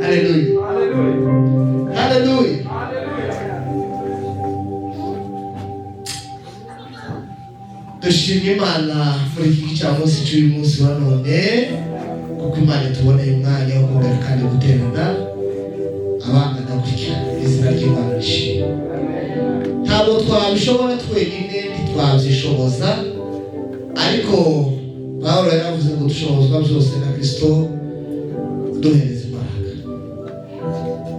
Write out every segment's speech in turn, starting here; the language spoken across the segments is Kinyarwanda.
Haleluya. Haleluya. Dushimye Imana muri iki gicamunsi cy'uyu munsi wa none, kuko Imana tuboneye umwanya wo kongera kandi guterana abana ndakurikirana. Izina ry'Imana rishimwe. Ntabwo twabishobora twenyine, ntitwabyishoboza, ariko Pawulo yaravuze ngo dushobozwa byose na Kristo duhereza imbaraga.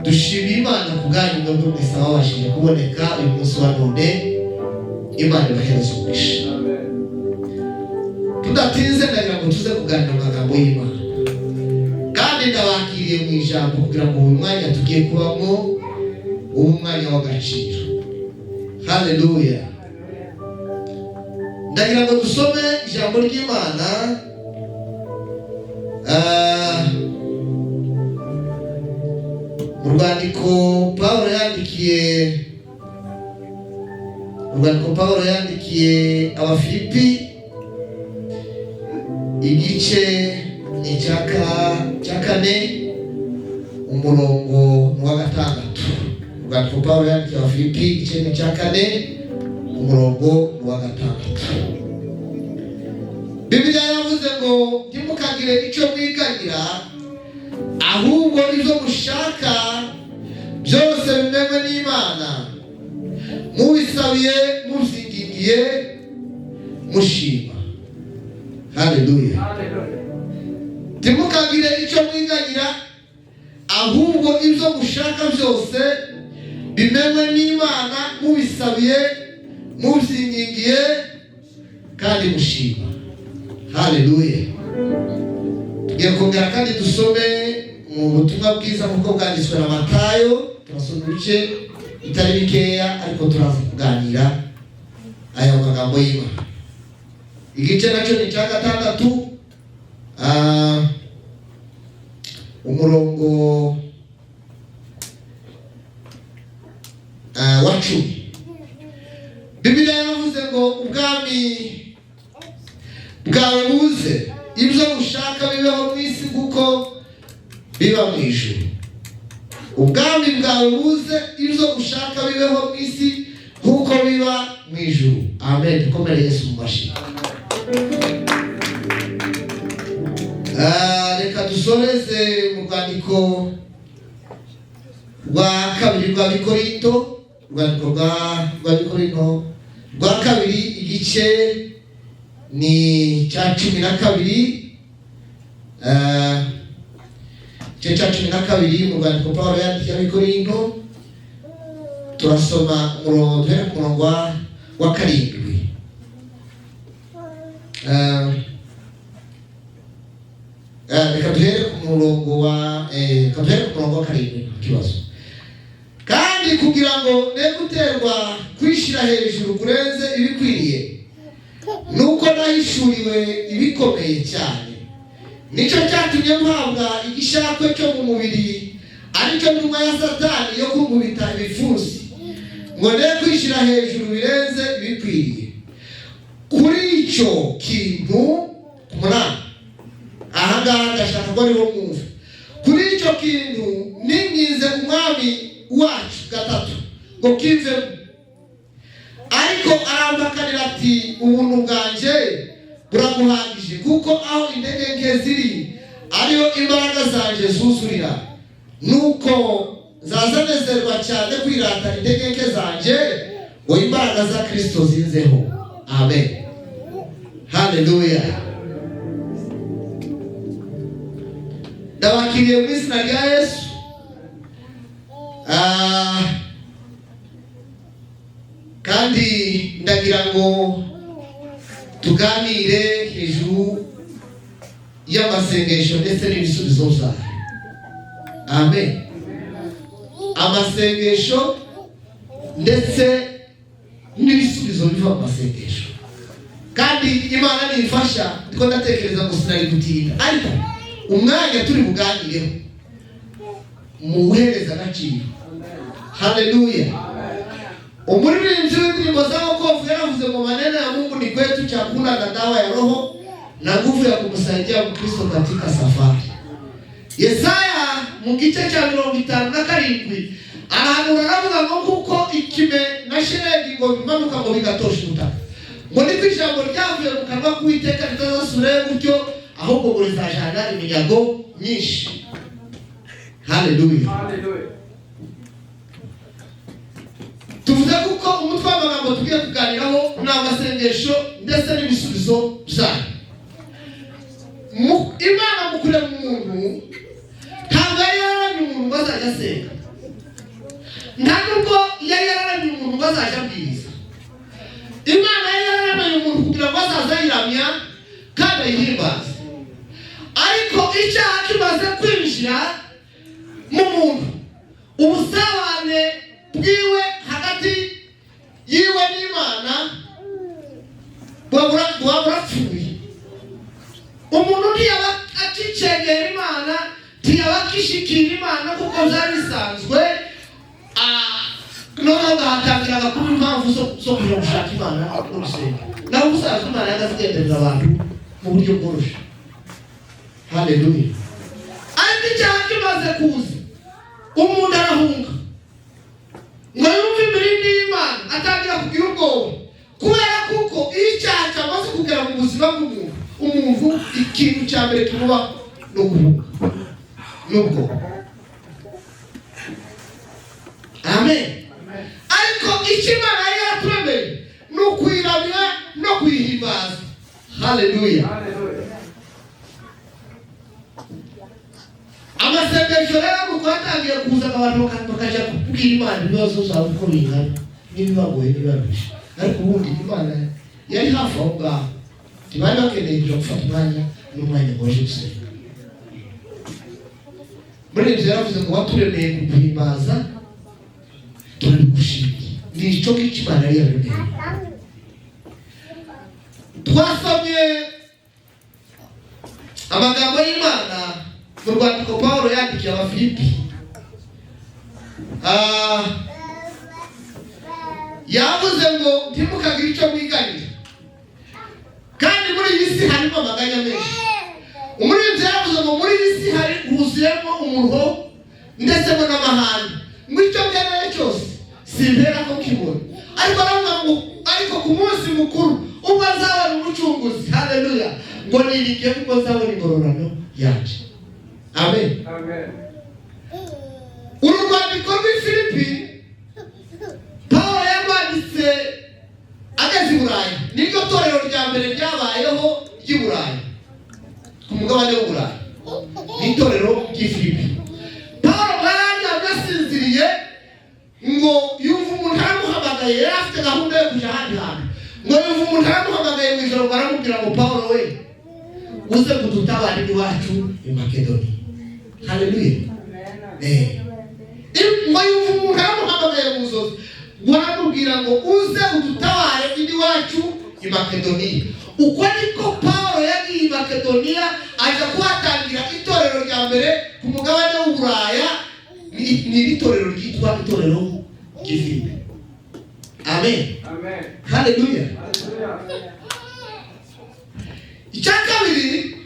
Dushimye Imana kubwanyu mwebwe mwese ababashije kuboneka uyu munsi wa none. Imana ibahereze umugisha. Tudatinze ndagira ngo tuze kuganira amagambo y'Imana, kandi ndabakiriye mu ijambo kugira ngo uyu mwanya tugiye kubamo umwanya w'agaciro. Haleluya. Ndagira ngo dusome ijambo ry'Imana mu rwandiko Pawulo yandikiye Abafilipi, igice ni cya 4 umurongo wa 6. Urwandiko Pawulo yandikiye Abafilipi, igice ni cya 4 umurongo wa 6. Bibiliya yavuze ngo ntimukagire icyo mwiganyira, ahubwo ibyo mushaka byose bimenywe n'Imana, mubisabiye mubyingingiye mushima. Haleluya. Ntimukagire icyo mwiganyira, ahubwo ibyo mushaka byose bimenywe n'Imana, mubisabiye mubyingingiye kandi mushima. Haleluya. Tugiye kongera kandi dusome mu butumwa bwiza nk'uko bwanditswe na Matayo. Turasoma ibice bitari bikeya, ariko turaza kuganira aya magambo y'Imana. Igice nacyo ni cya 6 umurongo wa 10. Bibiliya yavuze ngo ubwami bwawe buze, ibyo ushaka bibeho mu isi kuko biba mu ijuru. Ubwami bwawe buze, ibyo ushaka bibeho mu isi kuko biba mu ijuru. Amen. Dukomere Yesu mu mashyi. Reka dusoreze mu rwandiko rwa 2 rwa Bikorinto, urwandiko rwa Bikorinto rwa 2 igice ni cya 12, igice cya 12 mu rwandiko Pawulo yandikiye Abikorinto. Turasoma umurongo wa 7. Reka duhere ku murongo wa 7 kibazo. Kandi kugira ngo ne guterwa kwishira hejuru kurenze ibikwiriye, nuko nahishuriwe ibikomeye cyane, nicyo cyatumye mpabwa igishakwe cyo mu mubiri, aricyo ntumwa ya Satani yo kunkubita ibifusi, ngo ne kwishira hejuru birenze ibikwiriye. Kuri icyo kintu kumunani, ahangaha ndashaka ko ariho mwumva. Kuri icyo kintu ninyize umwami wacu 3 ngo kivemo, ariko arambakanira ati ubuntu bwanjye buraguhagije, kuko aho intege nke ziri ariyo imbaraga zanjye zuzurira. Nuko nzazanezerwa cyane kwirata intege nke zanjye, ngo imbaraga za Kristo zinzeho. Amen. Haleluya. Ndabakiriye mu izina rya Yesu. Kandi ndagira ngo tuganire hejuru y'amasengesho ndetse n'ibisubizo byayo. Amen. Amasengesho ndetse n'ibisubizo biva mu masengesho. Kandi Imana nifasha, ndiko ndatekereza ngo sinari gutinda, ariko umwanya turi buganireho muhereza agaciro. Haleluya. Umuririmbyi w'indirimbo za wokovu yaravuze ngo maneno ya Mungu ni kwetu chakula na dawa ya roho na nguvu ya kumsaidia Mkristo katika safari. Yesaya mu gice cya 57 ahantu baravuga ngo kuko ikime na sheregi ngo bimanuka ngo bigatosha ubutaka, ngo niko ijambo ryavuye mu kanwa k'Uwiteka ritazasubirayo gutyo, ahubwo ngo rizajana iminyago myinshi. Haleluya. Tuvuze kuko umutwe w'amagambo tugiye kuganiraho ni amasengesho ndetse n'ibisubizo byayo. Imana mu kurema umuntu ntabwo yari yararemye umuntu bazajya asenga, nta nubwo yari yararemye umuntu bazajya abwiriza. Imana yari yararemye umuntu kugira ngo azaze ayiramya kandi ayihimbaze. Ariko icyaha kimaze kwinjira mu muntu, ubusabane bwiwe hagati yiwe n'Imana burapfuye. Umuntu ntiyaba akicegera Imana, ntiyaba akishikira Imana kuko byari bisanzwe. Noneho gahatangiraga kuba impamvu zo kujya gushaka Imana no gusenga. Naho ubusanzwe Imana yagazigenderera abantu mu buryo bworoshye. Haleluya. Ariko icyaha kimaze kuza, umuntu arahunga ngo yumve imirindi y'Imana, atangira kugira ubwoba, kubera kuko iyo icyaha cyamaze kugera mu buzima bw'umuntu, umuntu ikintu cya mbere kimuba no guhunga n'ubwoba. Amen. Ariko icyo Imana yari yaturemeye ni ukuyiramya no kuyihimbaza. Haleluya. Amasengesho rero nuko hatangiye kuza abantu bakajya kubwira Imana ibibazo zabo uko bingana n'ibibagoye n'ibibarushye. Ariko ubundi Imana yari hafi aho ngaho, ntibari bakeneye kujya gufata umwanya n'umwanya ngo baje gusenga. Muri ibyo yaravuze ngo waturemeye kuguhimbaza turabigushimiye. Ni icyo ngicyo Imana yari yaremeye. Twasomye amagambo y'Imana mu rwandiko Pawulo yandikiye Abafilipi. Yavuze ngo ntimukagire icyo mwiganira, kandi muri iyi si harimo amaganya menshi. Umurinzi yaravuze ngo muri iyi si huzuyemo umuruho ndetse n'amahane, ngo icyo ngeneye cyose simpera ko kibona. Ariko aravuga ngo ariko ku munsi mukuru ubwo azabona umucunguzi. Haleluya. Ngo niringiye kuko azabona ingororano yacu. Amen. Amen. Uru rwandiko rw'Ifilipi Pawulo yarwanditse ageze i Burayi. Niryo torero rya mbere ryabayeho ry'i Burayi, ku mugabane w'Uburayi, n'itorero ry'Ifilipi. Pawulo mwarajyaga asinziriye ngo yumva umuntu aramuhamagaye, yari afite gahunda yo kujya ahandi hantu, ngo yumva umuntu aramuhamagaye mu ijoro, baramubwira ngo Pawulo we uze kudutabara iwacu i Makedoniya. Haleluya. Ngo yumva umuntu aramuhamagaye mu nzozi, baramubwira ngo uze udutabare iwacu i Makedoniya. Uko niko Pawulo yagiye i Makedoniya, aja kuhatangira itorero rya mbere ku mugabane w'Uburaya. Ni itorero ryitwa itorero ry'Ifilipi. Amen. Amen. Haleluya. Icya kabiri,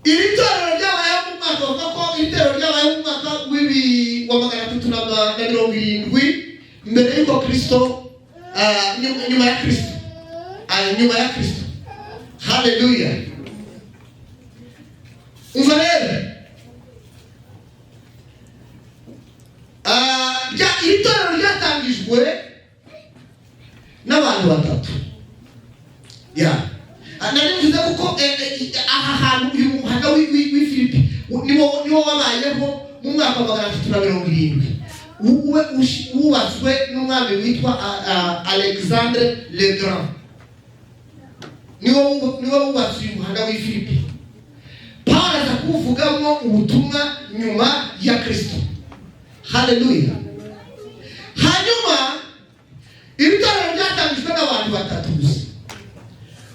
iri torero ryabayeho mu mwaka wa 370 mbere y'uko Kristo, nyuma ya Kristo. Haleluya. Umva rero, iri torero ryatangijwe n'abantu batatu. Narivuze kuko aha hantu uyu muhanda w'Ifilipi niwo wabayeho mu mwaka wa 370. Wubatswe n'umwami witwa Alexandre le Grand. Niwo wubatse uyu muhanda w'Ifilipi. Pawulo aza kuvugamo ubutumwa nyuma ya Kristo. Haleluya. Hanyuma iri torero ryatangijwe n'abantu batatu gusa.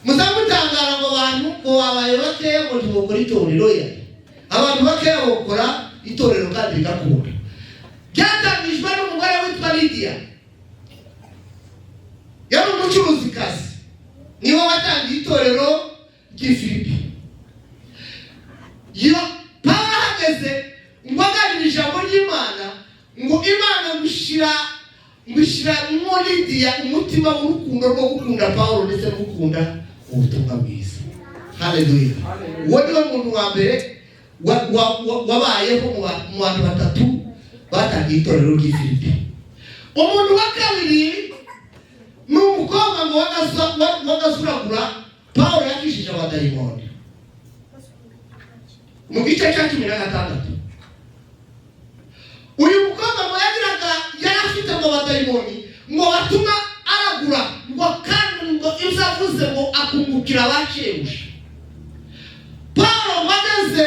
Muzamutangara ngo abantu ngo babaye bakeya ngo ntibokora itorero ya. Abantu bakeya bokora itorero kandi rigakunda. Ryatangijwe n'umugore witwa Lidia. Yari umucuruzikazi. Niwe watangiye itorero ry'Ifilipi. Yo Pawulo ahageze ngo aganire ijambo ry'Imana, ngo Imana ngushira muri Lidiya umutima w'urukundo rwo gukunda Pawulo ndetse no gukunda ubutumwa bwiza. Haleluya. Uwo niwe muntu wa mbere wabayeho mu bantu batatu batangiye itorero ry'Ifilipi. Umuntu wa kabiri ni umukobwa ngo wagazuragura Pawulo yakishije abadayimoni mu gice cya 16. Uyu mukobwa ngo yari afite ngo abadayimoni ngo batuma aragura ngo kandi ngo izavuze ngo akungukira abakirusha. Pawulo wageze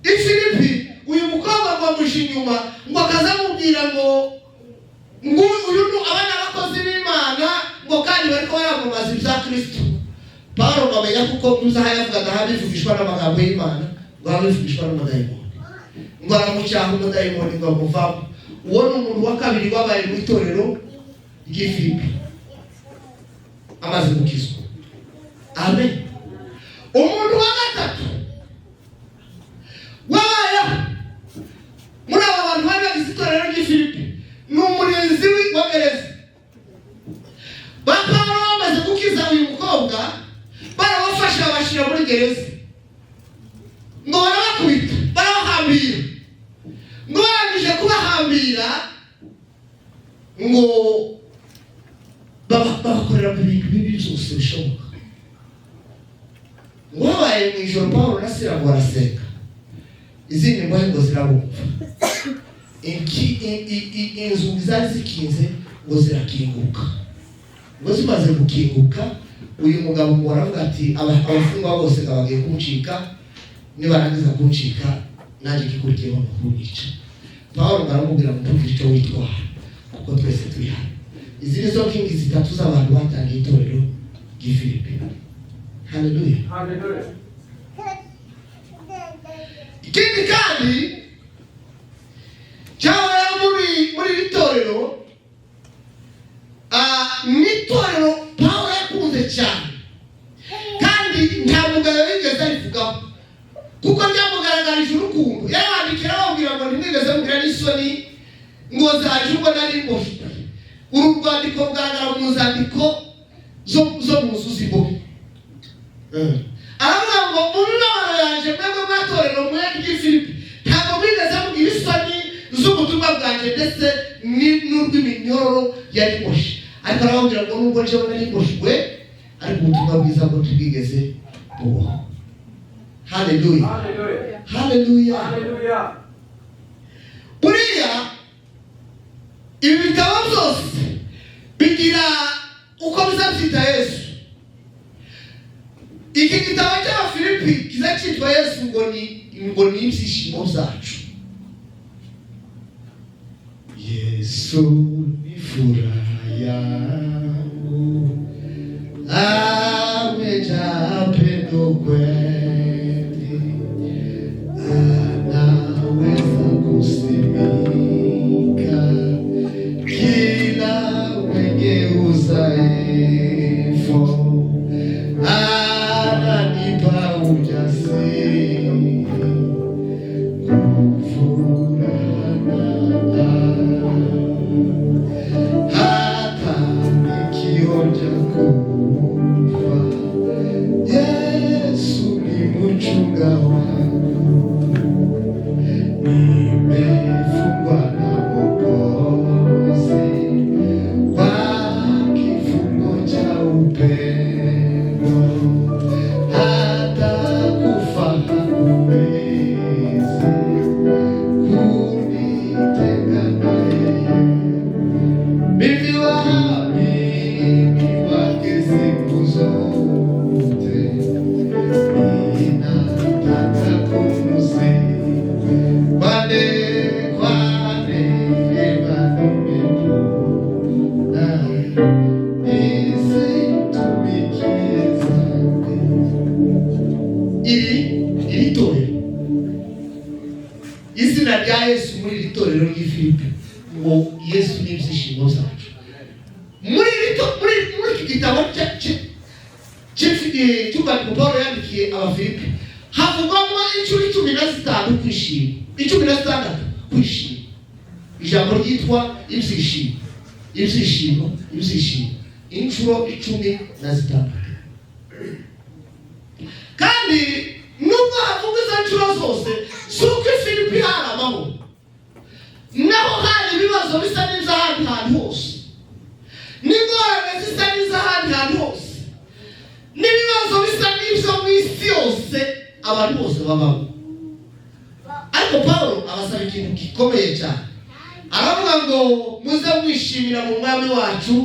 i Filipi, uyu mukobwa ngo amusha inyuma ngo akazamubwira ngo uyu ni abana bakozi b'Imana ngo kandi bariko baramamaza ibya Kristo. Pawulo bamenya kuko muzaha yavugaga habivugishwa n'amagambo y'Imana ngo habivugishwa n'amadayimoni, ngo aramucyaha umudayimoni ngo amuvamo. Uwo ni umuntu wa kabiri wabaye mu itorero ry'Ifilipi amaze gukizwa. Amen. Umuntu wa gatatu wabayeho muri aba bantu bari bagize itorero ry'Ifilipi ni umurinzi wa gereza. Pawulo bamaze gukiza uyu mukobwa barabafasha babashyira muri gereza, ngo barabakubita barabahambira, ngo barangije kubahambira ngo babakorera ku bintu bibi byose bishoboka. Ngo babaye mu ijoro Pawulo na Sila ngo barasenga, izindi mbohe ngo zirabumva, inzugi zari zikinze ngo zirakinguka. Ngo zimaze gukinguka uyu mugabo ngo aravuga ati abafungwa bose bagiye kumucika, nibarangiza kumucika nanjye kikurikiyeho no kubica. Pawulo baramubwira ngo ntugire icyo witwara kuko twese turi hano. Izi nizo nkingi zitatu z'abantu batangiye itorero ry'Ifilipi. Haleluya. Haleluya. Ikindi kandi cyabaye muri itorero n'itorero Pawulo yakunze cyane kandi nta mugabo yigeze arivugaho kuko byamugaragarije urukundo. Yarandikira ababwira ngo ntimwigeze mugira n'isoni ngo zaje ubwo nari mboshwe. Uru rwandiko rugaragara mu nzandiko zo mu nzu z'imbohe. Aravuga ngo umwana yaje mwebwe mwatorero mwe ry'Ifilipi ntabwo mwigeze mugira isoni z'ubutumwa bwanjye ndetse n'urw'iminyoro yari mboshye. Ariko arababwira ngo nubwo nje nari mboshwe ariko ubutumwa bwiza bwo tubwigeze bubaho. Haleluya. Haleluya. Haleluya. Buriya ibi bitabo byose bigira uko bizabyita Yesu. Iki gitabo cy'Abafilipi kiza cyitwa Yesu ngo ni ibyishimo byacu. Yesu ni furaha yangu, amejaa pendo kweli, anaweza kusimika kila mwenye udhaifu, ananipa ujasiri kufurahia hata nikionja kufa. Yesu ni mchunga wangu, nimefungwa na Mwokozi kwa kifungo cha upendo, hata kufa hakuwezi kunitenga naye. Mimi wake siku zote, ninataka kumsifu kwa neema nimepona, nisitumikie dhambi. Iri torero, izina rya Yesu muri iri torero ry'Ifilipi ngo Yesu ni ibyishimo byacu. Muri iki gitabo cyumba Paulo yandikiye Abafilipi havugwamo inshuro 15 kwishima, 16 kwishima. Ijambo ryitwa ibyishimo, ibyishimo, ibyishimo, inshuro 16. Kandi nubwo havuga izo nshuro zose, suko Filipi hari amahoro, naho hari ibibazo bisa n'iz'ahandi hantu hose, n'ingorane zisa n'iz'ahandi hantu hose, n'ibibazo bisa n'ibyo mu isi yose abantu bose babaho. Ariko Paulo abasaba ikintu gikomeye cyane, aravuga ngo muze mwishimira mu mwami wacu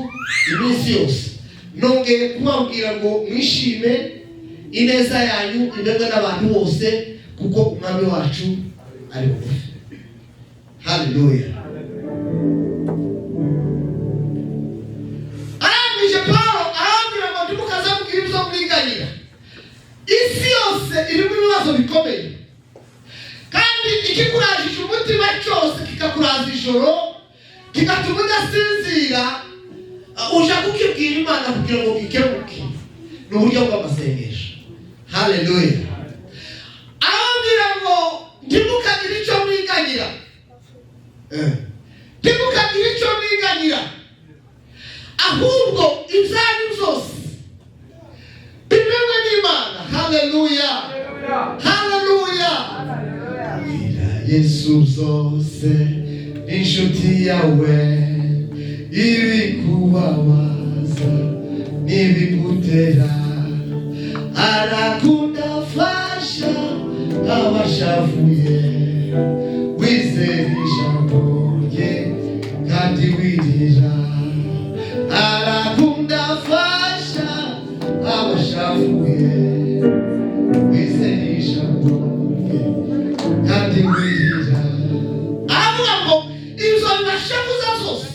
iminsi yose. Nongeye kubabwira ngo mwishime, ineza yanyu imenwe n'abantu bose, kuko umwami wacu ari bugufi. Haleluya. Arangije Paulo arambwira ngo ntimukazamubwira ibyo mwiganyira. Isi yose irimo ibibazo bikomeye, kandi ikikurajije umutima cyose kikakuraza ijoro, kigatuma udasinzira, uja kukibwira Imana kugira ngo gikemuke. Ni uburyo bw'amasengesho. Haleluya. Arambwira ngo ntimukagire icyo mwiganyira, ntimukagire icyo mwiganyira, ahubwo ibyanyu byose bimenwe n'Imana. Haleluya. Haleluya. Yesu zose inshuti yawe, ibikubabaza n'ibigutera, arakundafasha abashavuye. Wizere ijambo rye kandi wirira, arakundafasha abashavuye. Wizere ijambo rye kandi wirira. Avuga ngo ibyo bibashavuza zose,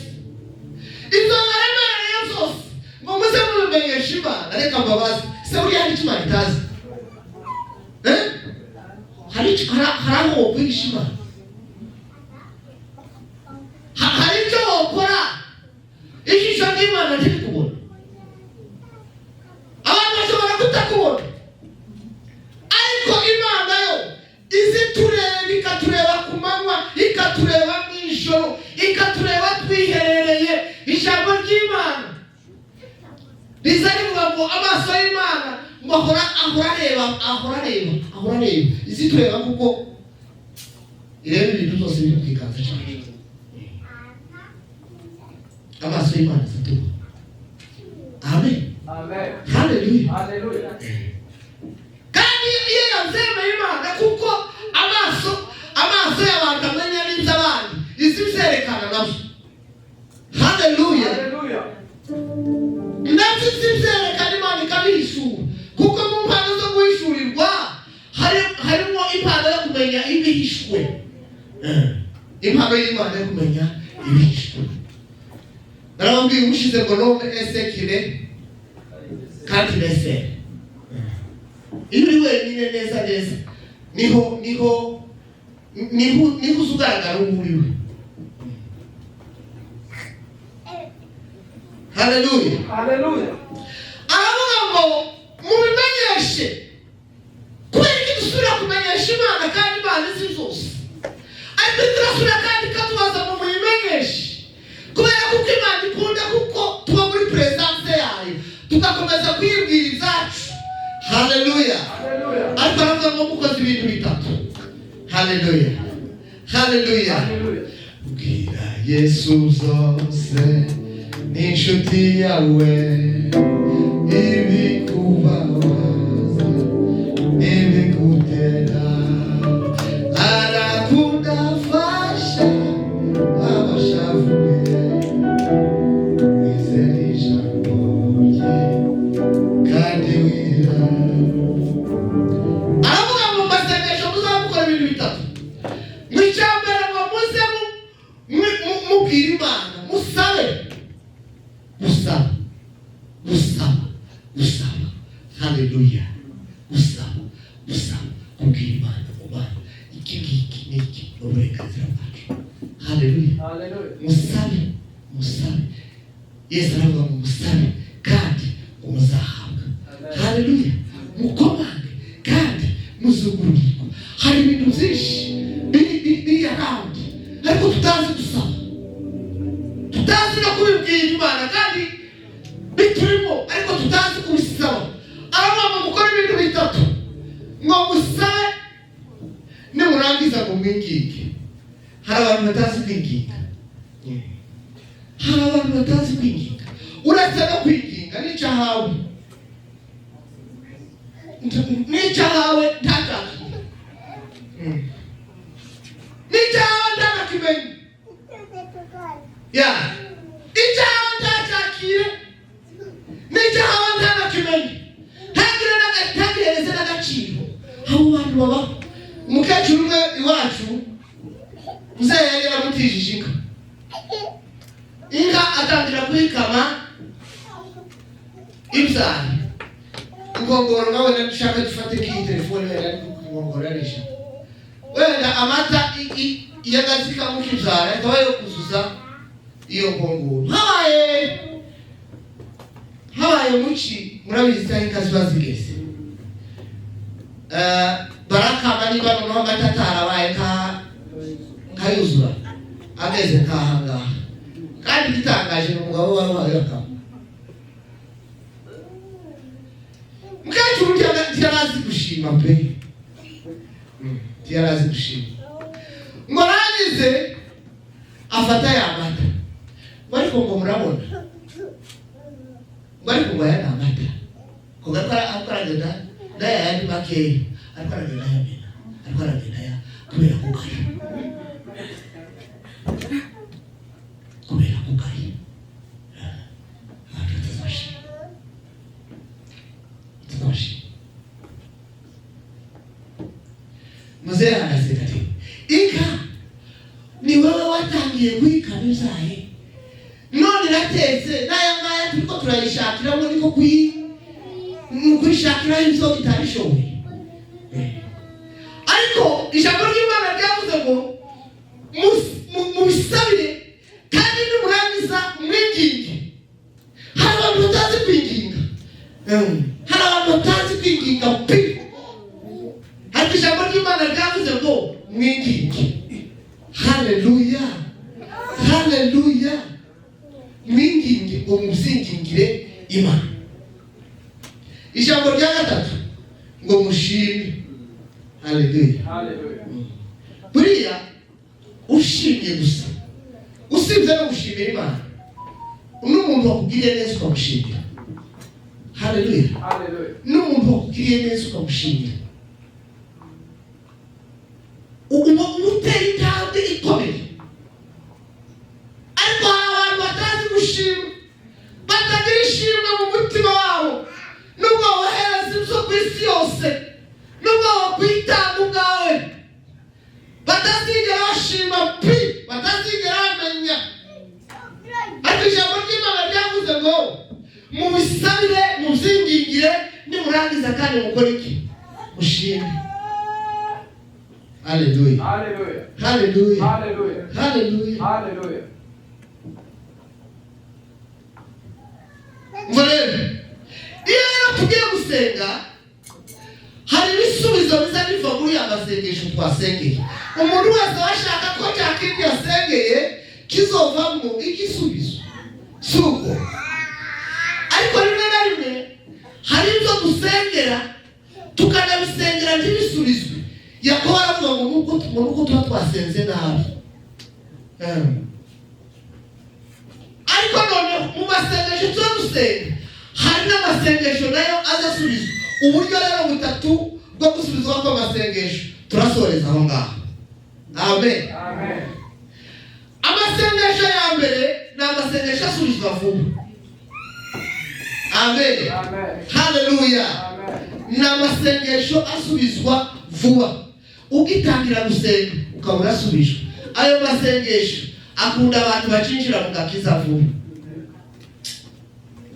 ibyo bibaremereye zose, ngo muze mubimenyeshe Imana. Reka mbabaze, se buriya hari icyo Imana itazi? Hari aho wokwigisha Imana? Hari icyo wokora ijisho ry'Imana ntirikubona? Abantu bashobora kutakubona, ariko Imana yo izi tureba, ikatureba ku manywa, ikatureba mu ijoro, ikatureba twiherereye. Ijambo ry'Imana riza rivuga ngo amaso y'Imana ngo ahora areba. Izi tureba kuko ireba ibintu byose biri ku kiganza cyacu. Amaso y'Imana azatuba. Amen. Amen. Haleluya. Haleluya. Kandi iyo yazemeye Imana, kuko amaso y'abantu amenya n'iby'abandi, izi byerekana nabyo. Haleluya. Haleluya. Nabyo izi byerekana Imana ikabihishura, kuko mu mpano zo guhishurirwa harimo impano yo kumenya ibihishwe. Impano y'Imana yo kumenya ibihishwe. Narababwiye ubushize ngo none esekire kandi nesere. Iyo uri wenyine neza niho uzugaragara uriwe. Haleluya. Haleluya. Aravuga ngo mubimenyeshe. Kubera iki dusubira kumenyesha Imana kandi Imana izi zose? Ariko turasubira kandi katubaza ngo mubimenyeshe, kubera kuko Imana ikunda kuko tuba muri presence yayo, tugakomeza kwibwira ibyacu. Haleluya. Ariko aravuga ngo mukoze ibintu bitatu. Haleluya. Haleluya. Bwira Yesu zose n'inshuti yawe, ibikubabaza n'ibigutera, arakundafasha abashavuye. Wizere ijambo rye kandi wirira. Aravuga mu masengesho muzamukora ibintu bitatu. Mu cyambere ngo muze mubwire Imana, musabe. Haleluya. Usaba kubwira Imana ngo Imana iki n'iki n'uburenganzira bwacu. Haleluya. Musabe. Yesu aravuga ngo musabe kandi muzahabwa. Haleluya. haleluya, mukomange kandi muzugururirwa. Hari ibintu byinshi biri around ariko tutazi gusaba, tutazi no kubibwira Imana kandi biturimo ariko tutazi kubisaba. Abamama mukora ibintu bitatu ngo musabe nimurangiza ngo mwinginge. Hari abantu batazi kwinginga, hari abantu batazi kwinginga. Uretse no kwinginga n'icyahawe ntakakire, n'icyahawe ntakakimenya, icyahawe ntakakire, n'icyahawe ntakakimenya, ntagihereze n'agaciro. Abo bantu baba. Umukecuru umwe iwacu muzehe yari yaramutijije inka atangira kuyikama ibyara inkongoro. nawe nashaka dufate nk'iyi telefone yari inkongoro arisha wenda amata yagazikamuka ibyara akaba yo kuzuza iyo nkongoro. habaye muci murabizi cyane inka ziba zigeze barakama niba noneho amata atarabaye nkayuzura ageze nkahangaha. Kandi gitangaje ni umugabo wari uhaye akama. Mukecuru ntiyarazi gushima pe, ntiyarazi gushima. Ngo arangize afata ya mata ngo ariko ngo murabona ngo ariko ngo aya ni amata ngo aragenda ndaya yandi makeya ariko aragenda yamena, ariko aragenda ya kubera kugaya, kubera kugaya. Muzehe anasema inka ni wewe watangiye kwikana uzaye none rateze naya ngaya turiko turayishakira ngo niko kwishakira inzo itarishoboye. Ariko ijambo ry'Imana ryavuze ngo musabire kandi nimurangiza mwinginge. Hari abantu batazi kwinginga, hari abantu batazi kwinginga pe. Ariko ijambo ry'Imana ryavuze ngo mwinginge. Haleluya, haleluya. Mwinginge ngo muzingingire Imana. Ijambo rya gatatu ngo mushime. Haleluya, haleluya. Buriya ushimye gusa, usibye no gushimira Imana, n'umuntu wakugiriye neza ukamushimira. Haleluya, haleluya. N'umuntu wakugiriye neza ukamushimira, umutera intambwe ikomeye. Ariko abantu batazi gushima, batagira ishimwe mu mutima wabo, nubwo wohereza ibyo ku isi yose, nubwo wokwitanga ubwawe, batazigera bashima pi, batazigera bamenya. Ariko ijambo ry'Imana ryavuze ngo mubisabire, mubyingingire, nimurangiza kandi mukore iki? Mushime. Haleluya, haleluya, haleluya, haleluya, haleluya, haleluya. Murebe, iyo tugiye gusenga hari ibisubizo biza biva muri amasengesho twasengeye. Umuntu wese washaka ko cyakindi yasengeye kizovamo igisubizo suko. Ariko rimwe na rimwe hari ibyo dusengera tukanabisengera ntibisubizwe. Yakobo aravuga ngo nuko tuba twasenze nabi. Ariko none mu masengesho turadusenga hari n'amasengesho nayo azasubizwa. Uburyo rero butatu bwo gusubizwa kw'amasengesho turasoreza aho ngaho. Amen, amen. Amasengesho ya mbere ni amasengesho asubizwa vuba. Amen, amen. Haleluya, amen. Ni amasengesho asubizwa vuba. Ugitangira gusenga ukabura asubizwa. Ayo masengesho akunda abantu bacinjira mu gakiza vuba.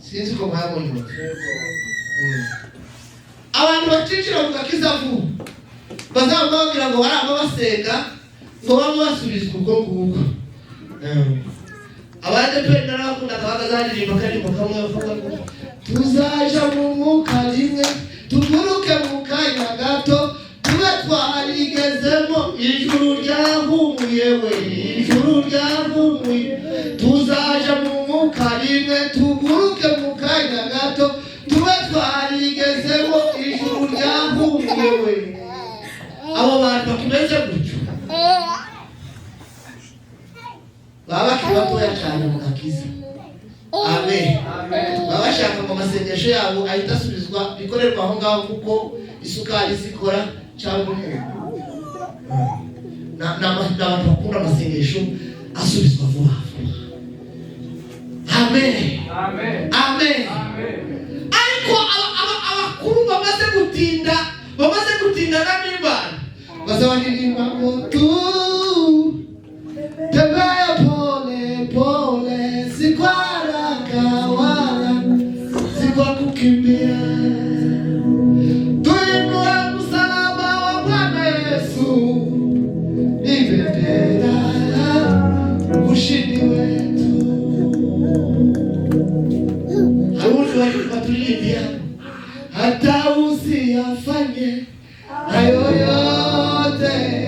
Sinzi ko mwabonye. Abantu bacinjira mu gakiza vuba bazamubwira ngo baramba basenga ngo baba basubizwa ubwo ngubwo. Abandi pe n'abakunda kabagazanira bakari mu kamwe bavuga ngo tuzaja mu mwuka rimwe tuguruke mu kanya gato tube twarigezemo ijuru ryahumuye we ijuru ryahumuye tuzaja mu mwuka rimwe tuguruke mu kanya gato tube twarigezemo ijuru ryahumuye we abo bantu bakimeze gutyo baba bakiri batoya cyane mu gakiza. Amen. Baba bashaka ngo amasengesho yabo ahita asubizwa bikorerwa aho ngaho kuko isukari zikora cyangwa umuntu n'abantu bakunda amasengesho asubizwa vuba vuba. Amen. Amen. Ariko abakuru bamaze gutinda n'Imana bazabaririmba ngo tembea pole pole si kwa haraka wala si kwa kukimbia tuinue msalaba wa Bwana Yesu ni bendera ushindi wetu. Haundi walipatulimbia hata usiyafanye hayo yote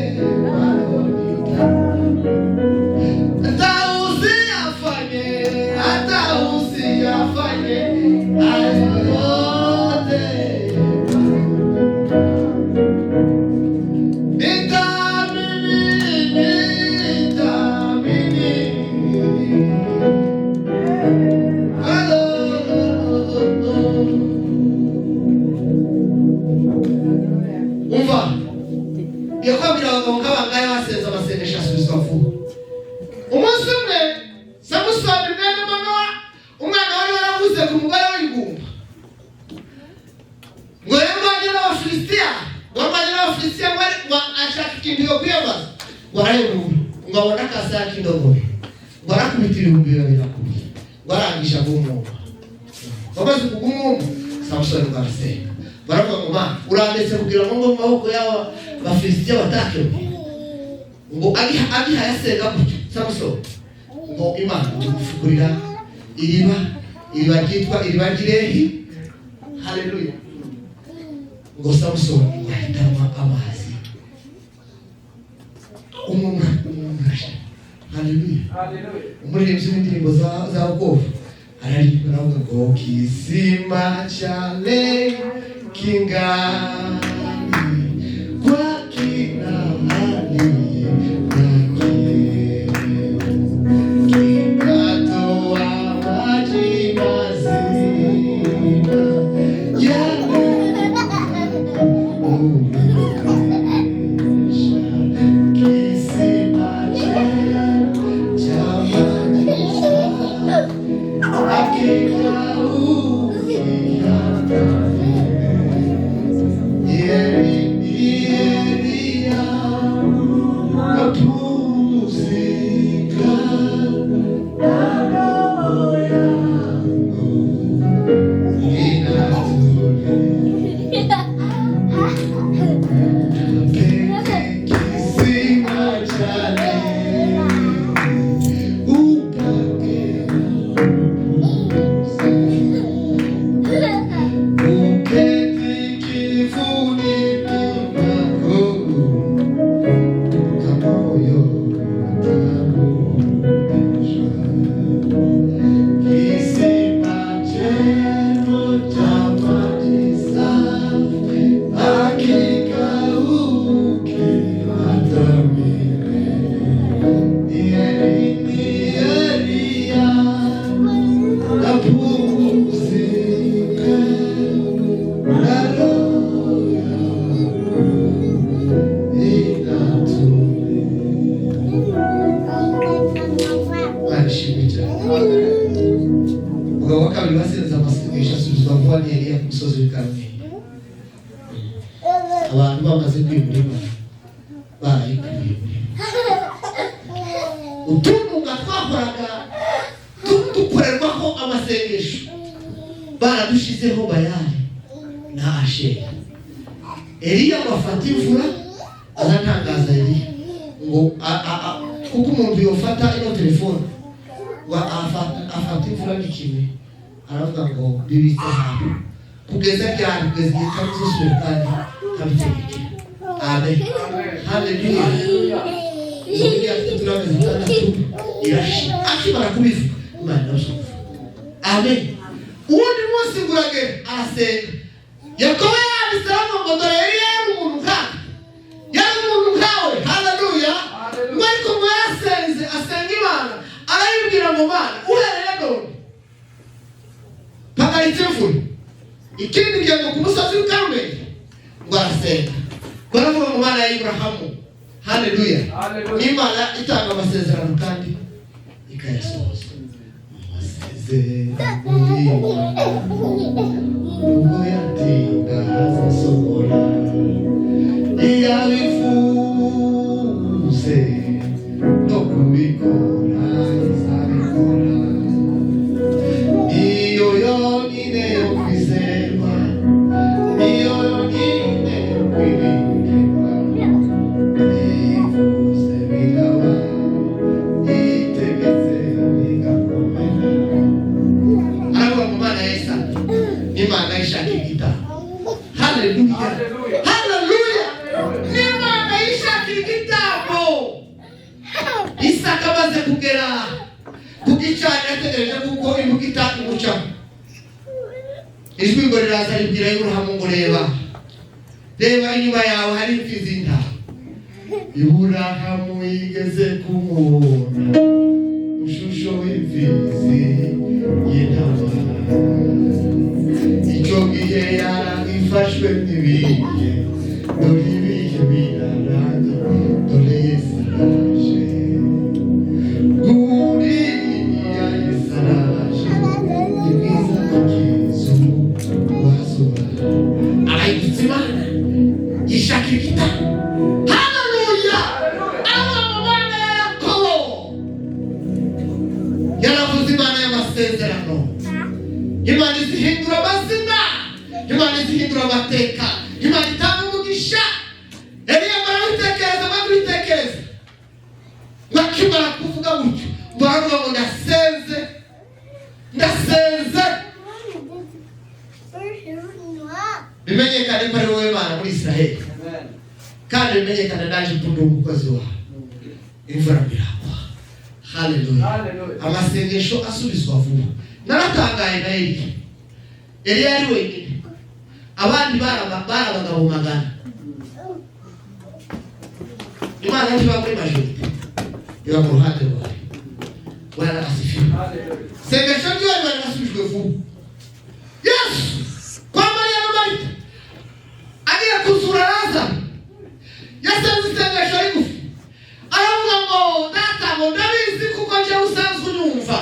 ngabona kasa kindogo barakubitira umbira birakuye barangisha gumu bamaze kugumu Samson barase baravuga ngo ma urandetse kugira ngo mu maboko yawa bafilistia batake ngo ari hayasenga gutyo Samson ngo Imana imufukurira iriba ryitwa iriba Girehi. Haleluya. ngo Samson ahitamo amazi Haleluya. Umuririmbyi w'indirimbo za wokovu araririmba ngo kisima chale kingani kwa kina hali kinatoa maji mazima abantu bamaze kwimurima barayikuye utuntu twakoraga dukorerwaho amasengesho baradushizeho Bayali na Ashera. Eliya bafata imvura azatangaza Eliya ngo kuko umuntu yofata ino telefone wa afata imvura n'ikime aravuga ngo bibitse ahantu kugeza ryari, kugeza igihe kamuzosubira kandi kabitegeke. Amen. Haleluya. Zongera tuturame zitandatu irashi akimara kubivuga Imana irashobora. Amen. Ubundi munsi nguragera arasenga. Yakobo yanditseho ngo dore yari umuntu nkawe, yari umuntu nkawe. Haleluya. Ariko ngo yasenze asenga Imana arayibwira ngo Mana uhereye none pagaritse imvura ikindi ngendo ku musozi w'Karumeli, ngo arasenga baravuga ngo Mana ya Iburahamu. Haleluya. Imana itanga amasezerano kandi ikayasohoza. Ubwo yatinda azasohora, iyabivuze no kubikora izabikora. Iyo yonyine yo kwizerwa, iyo yonyine yo kwiringirwa. Ivuze bikaba, itegetse bigakomera. Aravuga mu Mana ya Isaka, Imana ishaka igitabo. Haleluya. Haleluya. Imana ishaka igitabo. Isaka amaze kugera ku gicaniro ategereje kuko imbuga itamucaho. Ijwi ngo riraza ribwira Iburahamu ngo reba inyuma yawe hari imfizi y'intama. Iburahamu yigeze kumubona ushusho w'imfizi y'intama. Icyo gihe yaragifashwe n'ibihe, dore ibihe biraranga, dore Yesu araje. Nguriya Yesu araje, ni mwiza mukizo wazuba. Arayibutsa Imana ishaka igitabo. Haleluya. Abana ya Yakobo yaravuze Imana y'amasezerano. Imana izihindura amazina, Imana izihindura amateka, Imana itanga umugisha. Eliya barabitekereza babitekereza, bakimara kuvuga gutyo baravuga ngo ndasenze. Bimenyekane ko ari wowe Mana muri Israheli, kandi bimenyekane naje mpundo umukozi wawe. Imvura biragwa. Haleluya. Amasengesho asubizwa vuba. Naratangaye na Eliya yari wenyine, abandi barabagabo magana. Imana iba muri majorite, iba mu ruhande rwawe. Bwana asifiwe. Sengesho ryawe barasubijwe vuba. Yesu kwa Mariya na Marita agiye kuzura Lazaro, yasenze isengesho rigufi. Aravuga ngo data, ngo ndabizi kuko nje usanzwe unyumva,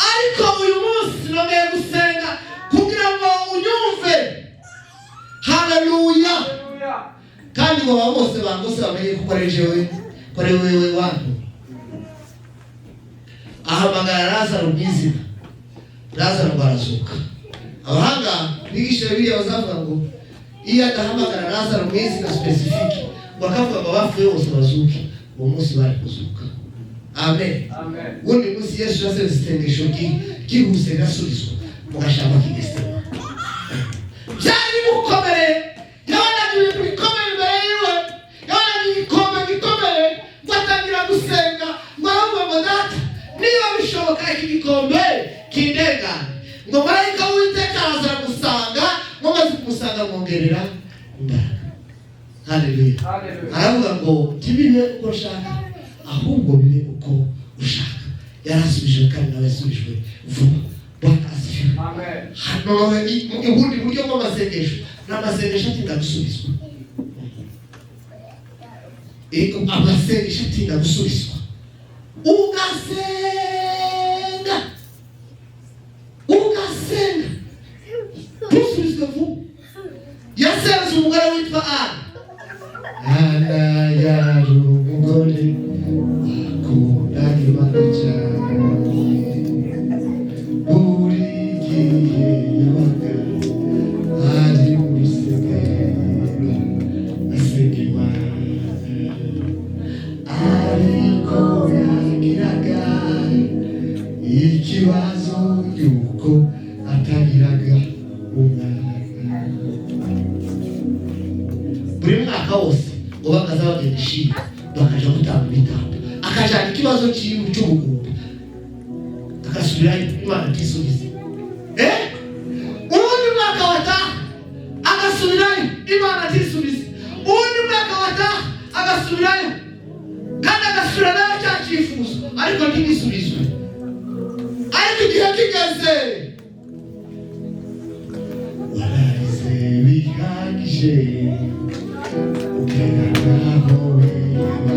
ariko uyu munsi nongeye gusenga kugira ngo unyumve. Haleluya. Kandi ngo bose bangose bamenye ko ari wewe wantu. Ahamagara Lazaro mwizina, Lazaro barazuka. Abahanga bigisha Bibiliya bazavuga ngo iyo adahamagara Lazaro mwizina specific, bakavuga ngo bapfuye bose bazuke, uwo munsi bari kuzuka. Amen. Ubundi munsi Yesu yasenze isengesho ryihuse gasubizwa mu gashamba k'Igesema. Byari bukomere, yabonaga ibintu bikomeye imbere yiwe, yabonaga igikombe gikomeye, ngo atangira gusenga ngo aravuga ngo data, niba bishoboka iki gikombe kindengane. Ngo marayika w'Uwiteka araza gusanga, ngo maze kumusanga mwongerera imbaraga. Haleluya. Aravuga ngo tibibe uko ushaka, ahubwo bibe uko ushaka. Yarasubijwe kandi nawe yasubijwe vuba. Bwana asifiwe. Amen. Hano ubundi buryo bw'amasengesho n'amasengesho atinda gusubizwa. Amasengesho atinda gusubizwa. Ugasenga tusubizwe vuba. Yasenze umugore witwa Ana yari umugore akunda Imana cyane. Buri gihe yabaga ari mu rusengero asenga Imana, ariko yagiraga buri mwaka wose ngo bakaza bagenda ishimwe bakaja gutanga ibitambo akajana ikibazo cy'ubugumba akasubirayo Imana tisubize ubundi mwaka wataha agasubirayo Imana tisubize ubundi mwaka wataha agasubirayo kandi agasubirayo cyacifuzo ariko ntigisubizwe ariko igihe kigeze wararize bihagije ukeranaho weba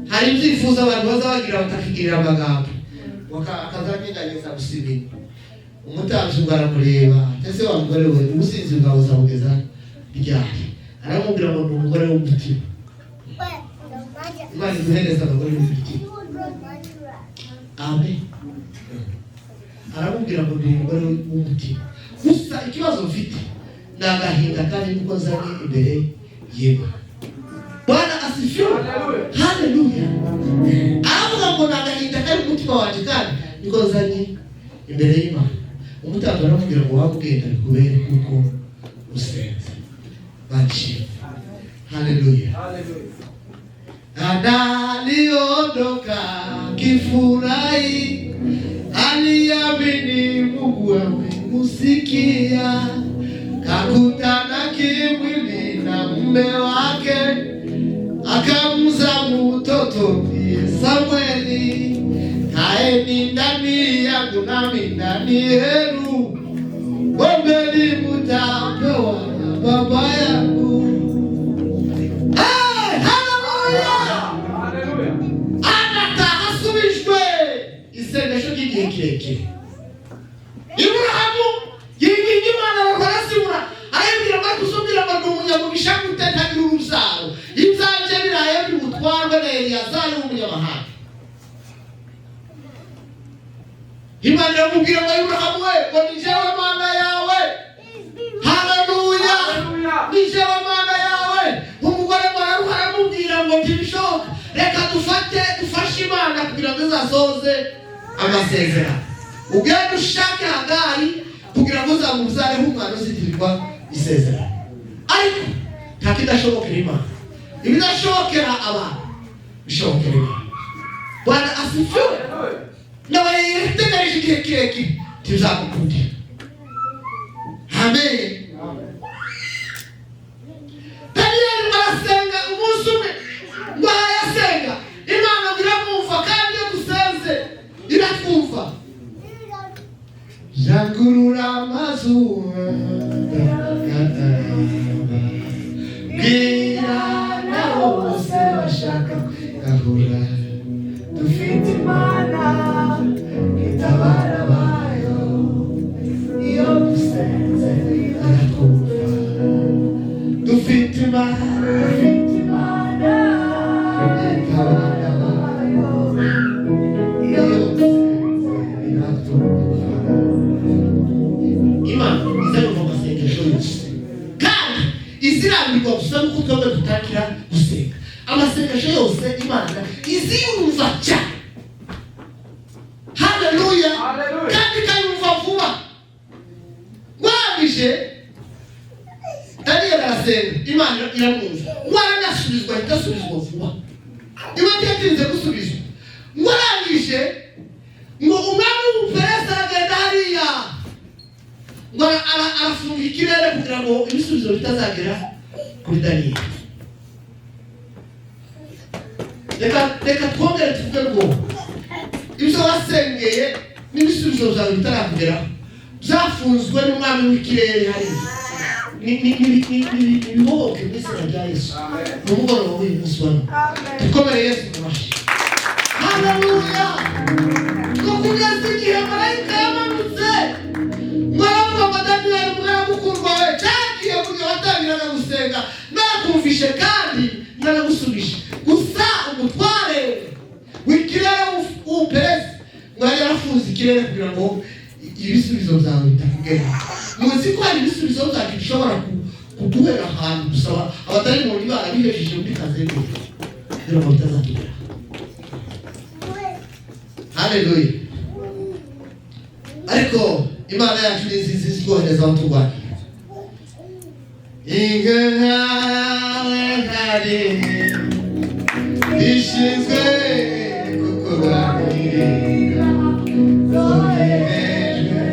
hari ibyifuzo abantu bazabagira batakigirira amagambo akazanyeganyeza gusibira umutambyi baramureba ese wa mugore we ubusinzi bwawe uzabugeza ryari aramubwira ngo ni umugore w'umutima Imana iduhereza abagore b'umutima amen aramubwira ngo ni umugore w'umutima gusa ikibazo mfite ni agahinda kandi niko nzanye imbere y'Imana Bwana asifiwe. Haleluya. Avuga ngo nagahinda kari mutima wanje kandi niko nzanye imbere y'Imana. Umutambyi aramubwira ngo wabugenda kubera kuko usenze. Bachi. Haleluya. Haleluya. Aliondoka kifurahi aliamini Mungu amemusikia kakutana kimwili na mume wake akamza mtoto ndiye Samueli kaeni ndani yangu nami ndani yenu ombeni mtapewa na baba yangu. Isengesho ry'igihe kirekire Iburahamu yinginga Imana barasimura arayibwira ngo kusubira ngo umunyamugisha gutetagira urusaro ibyaje biraye bimutwarwe na Eliyazari w'umunyamahanga. Imana iramubwira ngo Iburahamu we ngo ni jewe Mana yawe. Haleluya. Ni jewe Mana yawe. Umugore mwararuha aramubwira ngo ntibishoboka reka dufashe Imana kugira ngo izasoze amasezerano. Ugenda ushake Hagari kugira ngo uzamuzane umwana uzitirirwa isezerano. Ariko ntakidashobokera Imana. Ibidashobokera abantu bishobokera Imana. Bwana asifiwe. Nawe yitegereje igihe kirekire tuzakukundira. Amen. Daniel arasenga umunsi umwe ngo arasenga Imana biramwumva kandi iyo dusenze iratwumva. Jangurura amazuba bwira na bose bashaka gahura dufite Imana itabara bayo iyo dusenze iratwumva. Dufite Imana itabara bayo iyo dusenze iratwumva. Imana izarumva amasengesho yose kandi izirambirwa gusa nuko twebwe tutakira gusenga. Amasengesho yose Imana iziyumva cyane. Haleluya. Kandi kayumva vuba. Wabije Daniel arasenga Imana iramwumva. Waranasubizwa idasubizwa vuba. Imana yatinze gusubizwa. Warangije ngo umwami w'Ubuperesi aragenda hariya ngo arafunga ikirere kugira ngo ibisubizo bitazagera kuri Daniyeli. Reka twongere tuvuge ngo ibyo wasengeye n'ibisubizo byawe bitarakugeraho byafunzwe n'umwami w'ikirere hariya. Nibihoboke mu izina rya Yesu. N'umugoroba w'uyu munsi wa none dukomere Yesu mu mashyi. Haleluya. Kugeza igihe marayika yamanutse ngo aravuga ngo Daniyeli mwana mukundwa we cyagiye buryo watangiraga gusenga nakumvishe kandi naragusubije. Gusa umutware w'ikirere w'uperesi ngo yari yarafunze ikirere kugira ngo ibisubizo byawe bitakugera. Muzi ko hari ibisubizo byacu bishobora kuguhera ahantu gusaba abadayimoni barabihejeje muri kazenge kugira ngo bitazatugera. Haleluya. Ariko Imana yacu ni nziza izikohereza aho turwanya. Ingahawe hari ishinzwe kukurwanirira zoherejwe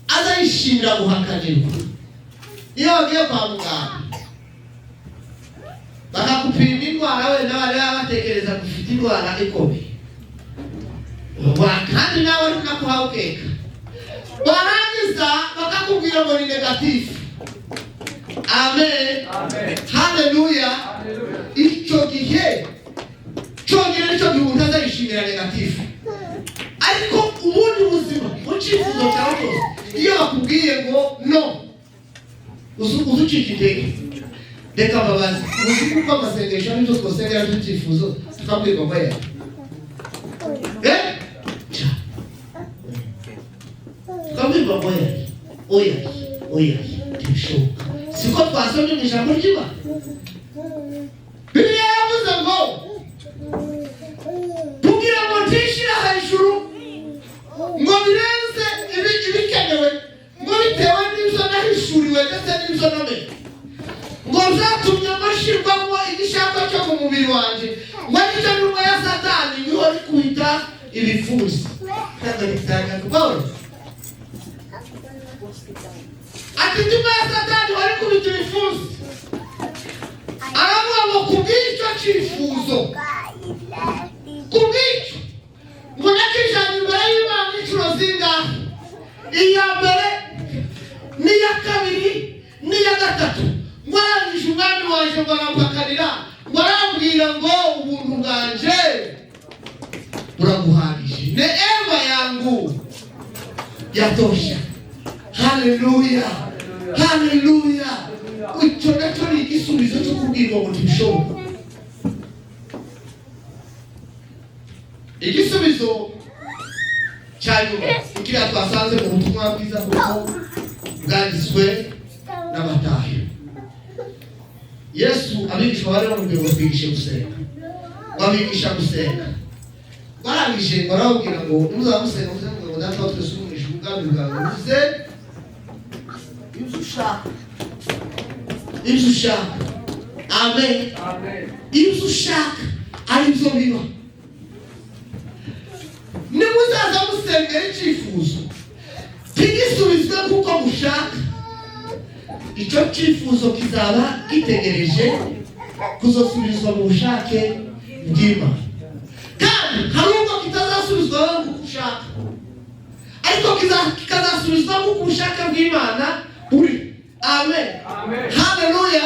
azayishimira guhakanirwa. Iyo wagiye kwa muganga bakakupima indwara wenda bari batekereza ko ufite indwara ikomeye, kandi nawe uri kuhawukeka, barangiza bakakubwira ngo ni negatifu. Amen. Haleluya. Icyo gihe cyongera nicyo gihe umuntu azayishimira negatifu. Ariko ubundi buzima ucyifuzo cyawe cyose iyo bakubwiye ngo no uzucika intege, reka babazi uzi kuko amasengesho n'ibyo twasengera n'icyifuzo tukabwirwa ngo ya tukabwirwa ngo ya oya ntibishoboka. Siko twasomye mu ijambo ry'Imana. Bibiliya yavuze ngo kugira ngo ntishira hejuru ngo birenze ibikenewe ngo bitewe n'ibyo nahishuriwe ndetse n'ibyo namenye, ngo byatumye amashyirwamo igishaka cyo mu mubiri wanjye ngo nicyo nyuma ya Satani niho ari kwita ibifuzi. Ati nyuma ya Satani wari kubita ibifuzi, aravuga ngo kubw'icyo cyifuzo, kubw'icyo ngo nakijanye imbere y'Imana inshuro zingahe? Iya mbere n'iya kabiri n'iya gatatu. Ngo arangije umwami waje ngo arampakanira ngo arambwira ngo ubuntu bwanje buraguhagije, neema yangu yatosha. Haleluya. Haleluya. Icyo nacyo ni igisubizo cyo kubwirwa ngo ntibishoboka. Igisubizo cyanyuma ikiriya twasanze mu butumwa bwiza kuko bwanditswe n'Amatayo. Yesu abigisha bari bamubwira ngo twigishe gusenga, babigisha gusenga. Barangije barababwira ngo muzamusenga ngo data wa twese uri mu ijuru ubwami bwawe buze ibyo ushaka. Amen. Ibyo ushaka ari byo biba. Nimuzaza musengera icyifuzo kigisubizwe kuko mushaka, icyo cyifuzo kizaba gitegereje kuzosubizwa mu bushake bw'Imana. Kandi hari ubwo kitazasubizwa nk'uko ushaka, ariko kikazasubizwa nk'uko ubushake bw'Imana buri. Amen. Haleluya.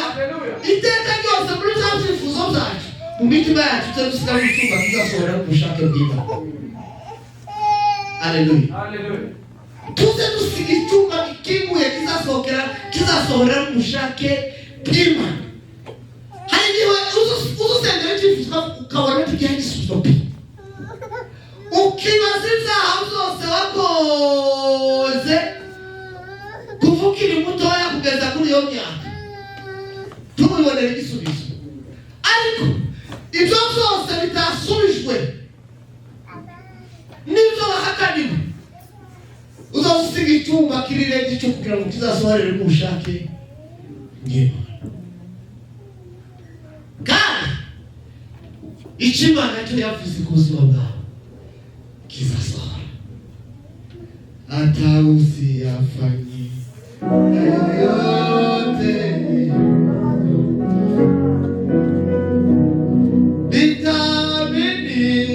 Iteka ryose muri bya byifuzo byacu mu mitima yacu tuzadusiga gutunga tuzasohora mu bushake bw'Imana. Haleluya. Tuze dusiga icyuma gikinguye kizasohora mu bushake bw'Imana. Hari igihe uzusengera icyifuzo ukabona tugiye igisubizo pe. Ukibaza ibyaha byose wakoze kuva ukiri mutoya kugeza kuri iyo myaka ntubibonere igisubizo, ariko ibyo byose bitasubijwe n'ibyo wahakaniwe uzagusiga icyumba kiri ready cyo kugira ngo kizasohorere mu bushake bw'Imana. Kandi icyo Imana cyo yavuze ku buzima bwawe kizasohora. Hata usiyafanye yoyote vitamini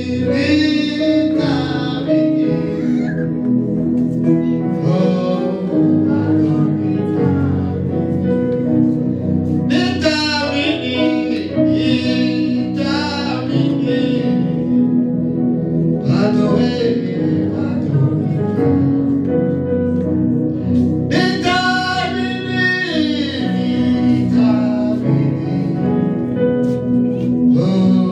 Wow.